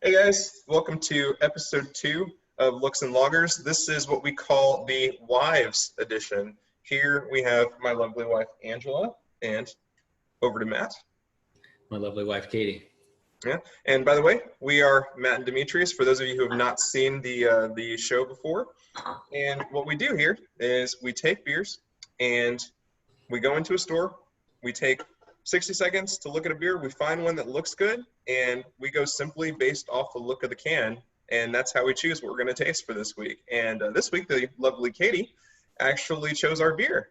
Hey guys, welcome to episode 2 of Looks and Loggers. This is what we call the Wives edition. Here we have my lovely wife Angela, and over to Matt. My lovely wife Katie. Yeah, and by the way, we are Matt and Demetrius, for those of you who have not seen the show before. And what we do here is we take beers and we go into a store, we take 60 seconds to look at a beer, we find one that looks good, and we go simply based off the look of the can, and that's how we choose what we're going to taste for this week. And this week, the lovely Katie actually chose our beer.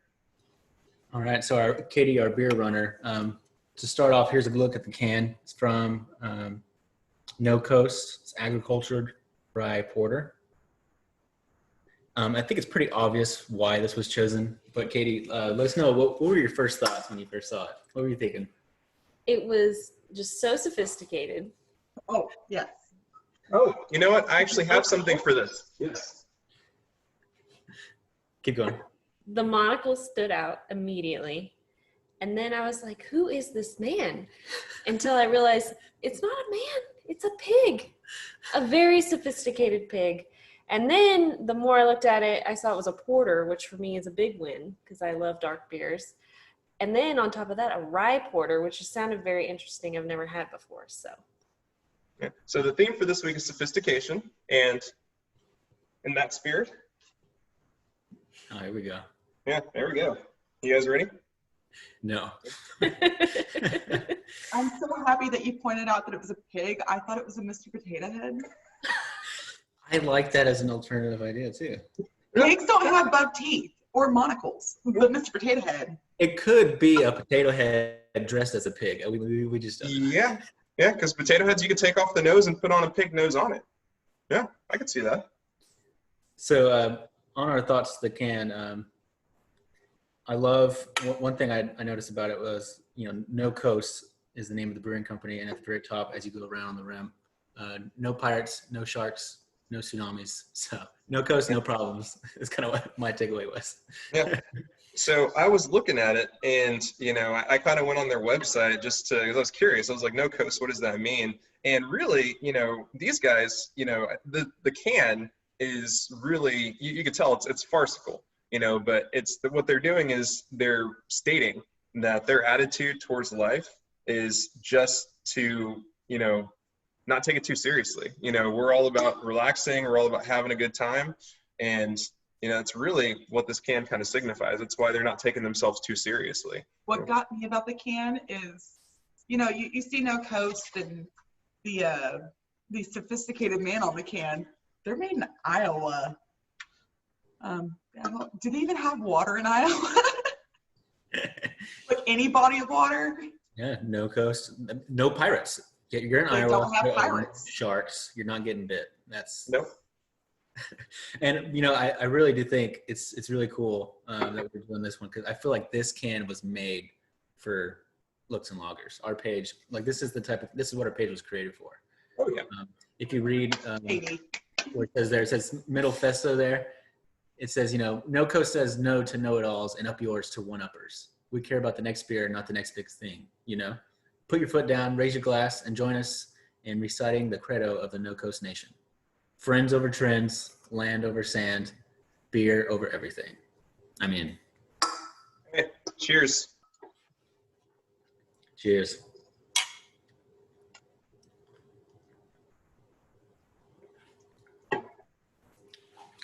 All right, so Katie, our beer runner. To start off, here's a look at the can. It's from No Coast. It's agricultured Rye Porter. I think it's pretty obvious why this was chosen. But Katie, let us know, what were your first thoughts when you first saw it? What were you thinking? It was just so sophisticated. Oh, yes. Oh, you know what? I actually have something for this. Yes. Keep going. The monocle stood out immediately. And then I was like, who is this man? Until I realized it's not a man, it's a pig. A very sophisticated pig. And then the more I looked at it, I saw it was a porter, which for me is a big win because I love dark beers. And then on top of that, a rye porter, which just sounded very interesting. I've never had before, so. Yeah. So the theme for this week is sophistication, and in that spirit. Oh, here we go. Yeah, there we go. You guys ready? No. I'm so happy that you pointed out that it was a pig. I thought it was a Mr. Potato Head. I like that as an alternative idea too. Pigs don't have buck teeth or monocles, but Mr. Potato Head. It could be a potato head dressed as a pig. We just don't know. Yeah, because potato heads you could take off the nose and put on a pig nose on it. Yeah, I could see that. So on our thoughts to the can, I love one thing I noticed about it was, No Coast is the name of the brewing company, and at the very top as you go around the rim, no pirates, no sharks, no tsunamis. So no coast, no problems. Is kind of what my takeaway was. Yeah. So I was looking at it, and I kind of went on their website just because I was curious. I was like, No Coast, what does that mean? And really, these guys, the can is really, you can tell it's farcical, but what they're doing is they're stating that their attitude towards life is just to, not take it too seriously. We're all about relaxing. We're all about having a good time. And, it's really what this can kind of signifies. It's why they're not taking themselves too seriously. What got me about the can is, you see No Coast and the sophisticated man on the can. They're made in Iowa. Do they even have water in Iowa? Like any body of water? Yeah, No Coast, no pirates. You're in They Iowa. don't have pirates. Sharks. You're not getting bit. That's Nope. And I really do think it's really cool that we're doing this one because I feel like this can was made for Looks and Loggers. Our page, like this is what our page was created for. Oh yeah. If you read where it says middle festo there, it says No Coast says no to know-it-alls and up yours to one-uppers. We care about the next beer, not the next big thing. Put your foot down, raise your glass, and join us in reciting the credo of the No Coast Nation. Friends over trends, land over sand, beer over everything. I mean. Hey, cheers. Cheers. All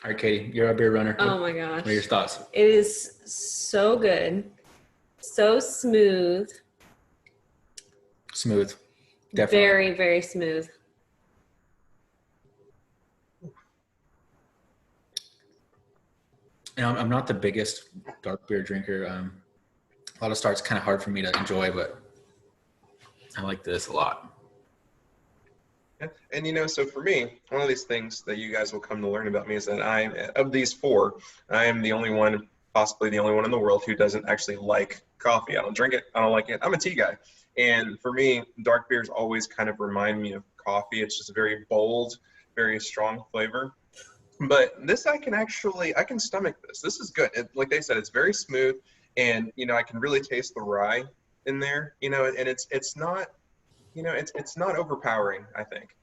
right, Katie, you're our beer runner. Oh my gosh. What are your thoughts? It is so good. So smooth. Smooth. Definitely. Very, very smooth. I'm not the biggest dark beer drinker. A lot of starts kind of hard for me to enjoy, but I like this a lot. Yeah. And so for me, one of these things that you guys will come to learn about me is that of these 4, I am the only one, possibly the only one in the world who doesn't actually like coffee. I don't drink it. I don't like it. I'm a tea guy. And for me, dark beers always kind of remind me of coffee. It's just a very bold, very strong flavor. But this I can stomach this. This is good. Like they said, it's very smooth, and I can really taste the rye in there. And it's not, it's not overpowering, I think.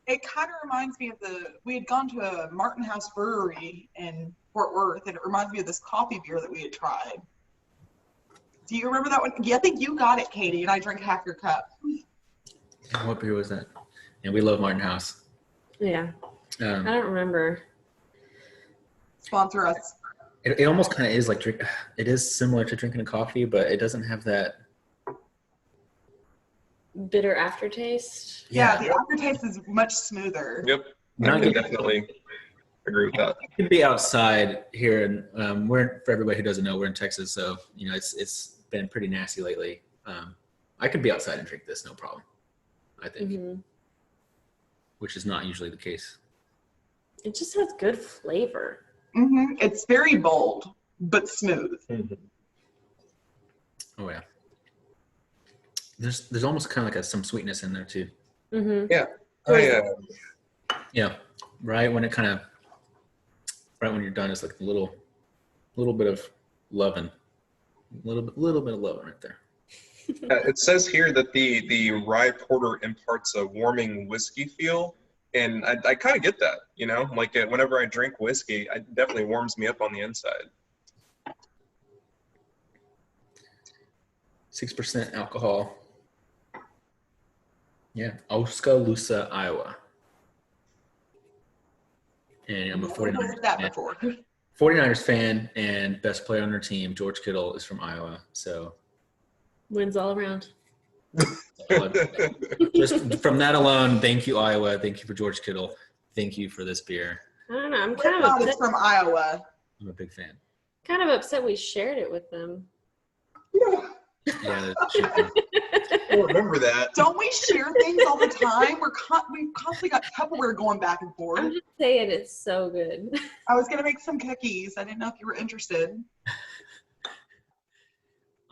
It kind of reminds me of we had gone to a Martin House brewery in Fort Worth, and it reminds me of this coffee beer that we had tried. Do you remember that one? Yeah, I think you got it, Katie, and I drank half your cup. What beer was that? And we love Martin House. Yeah. I don't remember. Sponsor us. It almost kind of is like it is similar to drinking a coffee, but it doesn't have that bitter aftertaste. Yeah, the aftertaste is much smoother. Yep. I can definitely agree with that. It could be outside here, and we're, for everybody who doesn't know, we're in Texas, so you know it's been pretty nasty lately. I could be outside and drink this, no problem. I think, which is not usually the case. It just has good flavor. It's very bold, but smooth. Oh yeah. There's almost kind of like some sweetness in there too. Yeah. Yeah. Right when when you're done, it's like a little bit of loving, a little bit of loving right there. It says here that the Rye Porter imparts a warming whiskey feel, and I kind of get that, you know, like whenever I drink whiskey, it definitely warms me up on the inside. 6% alcohol. Yeah, Oskaloosa, Iowa. And I'm a 49ers fan, and best player on their team, George Kittle, is from Iowa. So wins all around. Just from that alone, thank you, Iowa. Thank you for George Kittle. Thank you for this beer. I don't know. I'm kind of upset. It's from Iowa. I'm a big fan. Kind of upset we shared it with them. Yeah, I remember that. Don't we share things all the time? We've constantly got Tupperware going back and forth. I'm just saying it's so good. I was gonna make some cookies. I didn't know if you were interested.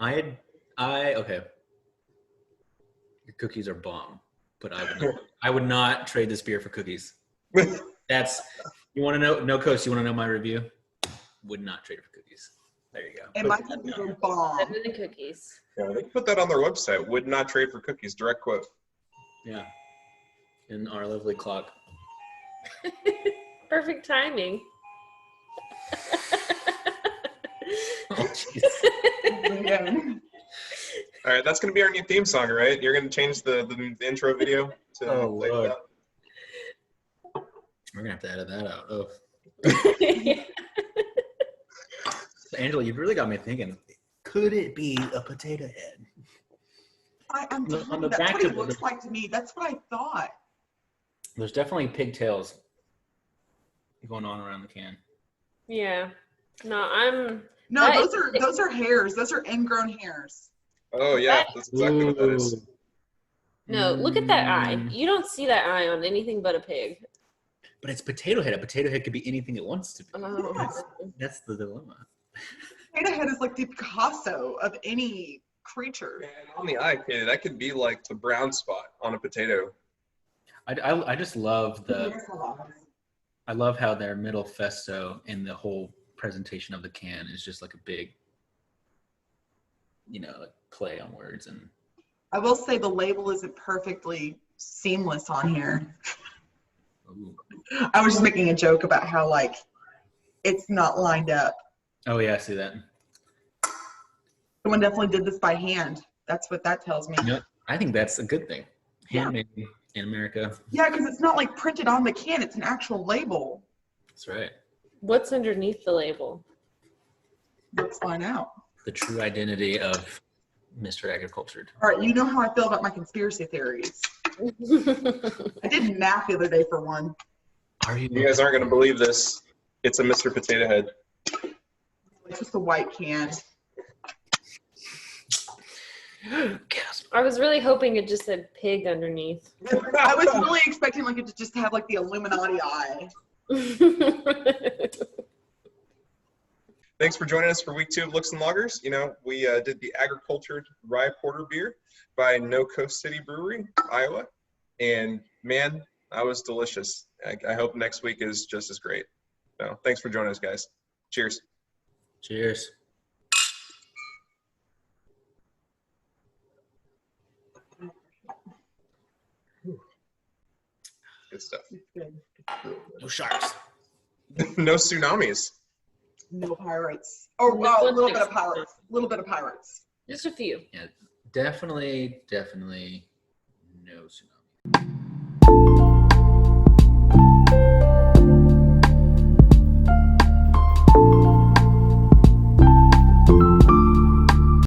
Okay. Your cookies are bomb, but I would not trade this beer for cookies. You want to know? No, Coach, you want to know my review? Would not trade it for cookies. There you go. And my cookies are bomb. Better than cookies. Yeah, they put that on their website. Would not trade for cookies. Direct quote. Yeah. In our lovely clock. Perfect timing. Oh, jeez. All right, that's going to be our new theme song, right? You're going to change the intro video to Lord. that. We're going to have to edit that out. Oh. Angela, you've really got me thinking, could it be a potato head? I'm telling you, that's what it looks like to me. That's what I thought. There's definitely pigtails going on around the can. Yeah. No, those are hairs. Those are ingrown hairs. Oh yeah, that's exactly what that is. No, look at that eye. You don't see that eye on anything but a pig. But it's potato head. A potato head could be anything it wants to be. Oh. That's the dilemma. Potato head is like the Picasso of any creature. And on the eye, kid, that could be like the brown spot on a potato. I just love I love how their middle festo and the whole presentation of the can is just like a big, like play on words. And I will say the label isn't perfectly seamless on here. Ooh. I was just making a joke about how it's not lined up. Oh yeah, I see that. Someone definitely did this by hand. That's what that tells me. I think that's a good thing. Handmade in America. Yeah, because it's not like printed on the can. It's an actual label. That's right. What's underneath the label? Let's find out. The true identity of Mr. Agricultured. All right, you know how I feel about my conspiracy theories. I did math the other day for one. You guys aren't going to believe this. It's a Mr. Potato Head. It's just a white can. I was really hoping it just said pig underneath. I was really expecting it to just have the Illuminati eye. Thanks for joining us for week 2 of Looks and Loggers. We did the Agricultured Rye Porter beer by No Coast City Brewery, Iowa. And man, that was delicious. I hope next week is just as great. So thanks for joining us, guys. Cheers. Cheers. Good stuff. It's good. No sharks. No tsunamis. No pirates. Oh, No wow, a little one's bit of pirates. A little bit of pirates. Just a few. Yeah, definitely no tsunami.